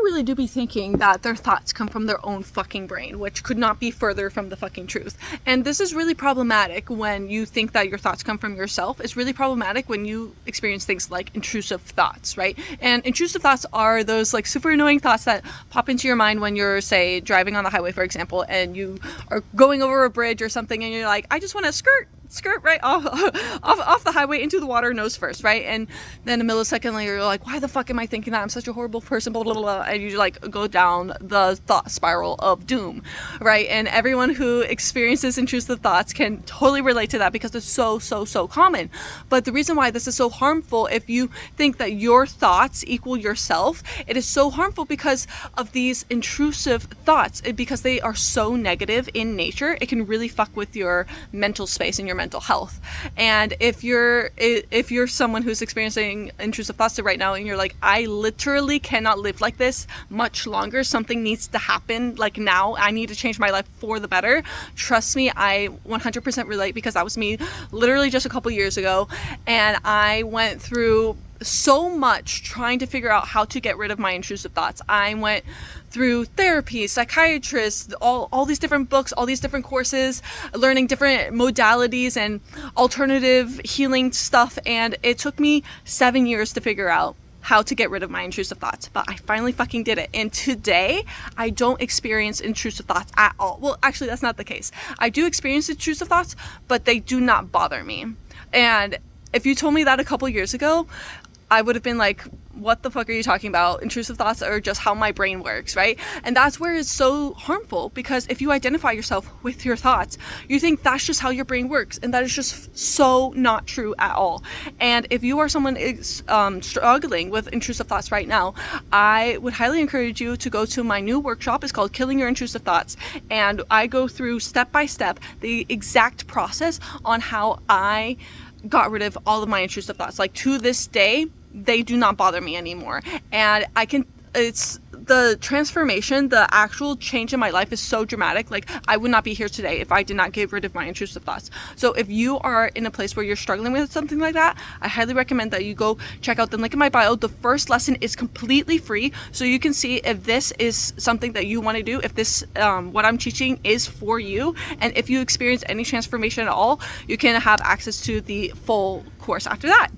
really do be thinking that their thoughts come from their own fucking brain, which could not be further from the fucking truth. And this is really problematic when you think that your thoughts come from yourself. It's really problematic when you experience things like intrusive thoughts, right? And intrusive thoughts are those like super annoying thoughts that pop into your mind when you're, say, driving on the highway, for example, and you are going over a bridge or something, and you're like, I just want to skirt right off the highway into the water nose first, right? And then a millisecond later, you're like, why the fuck am I thinking that? I'm such a horrible person, blah, blah, blah, and you like go down the thought spiral of doom, right? And everyone who experiences intrusive thoughts can totally relate to that because it's so common. But the reason why this is so harmful, if you think that your thoughts equal yourself, it is so harmful because of these intrusive thoughts, because they are so negative in nature. It can really fuck with your mental space and your mental health. And if you're someone who's experiencing intrusive thoughts right now and you're like, I literally cannot live like this much longer, something needs to happen like now, I need to change my life for the better, trust me, I 100% relate, because that was me literally just a couple years ago. And I went through so much trying to figure out how to get rid of my intrusive thoughts. I went through therapy, psychiatrists, all these different books, all these different courses, learning different modalities and alternative healing stuff, and it took me 7 years to figure out how to get rid of my intrusive thoughts, but I finally fucking did it. And today, I don't experience intrusive thoughts at all. Well, actually, that's not the case. I do experience intrusive thoughts, but they do not bother me. And if you told me that a couple years ago, I would have been like, what the fuck are you talking about? Intrusive thoughts are just how my brain works, right? And that's where it's so harmful, because if you identify yourself with your thoughts, you think that's just how your brain works, and that is just so not true at all. And if you are someone struggling with intrusive thoughts right now, I would highly encourage you to go to my new workshop. It's called Killing Your Intrusive Thoughts, and I go through step by step the exact process on how I got rid of all of my intrusive thoughts. Like, to this day, they do not bother me anymore. And it's the transformation, the actual change in my life is so dramatic. Like, I would not be here today if I did not get rid of my intrusive thoughts. So if you are in a place where you're struggling with something like that, I highly recommend that you go check out the link in my bio. The first lesson is completely free, so you can see if this is something that you want to do, if this what I'm teaching is for you, and if you experience any transformation at all, you can have access to the full course after that.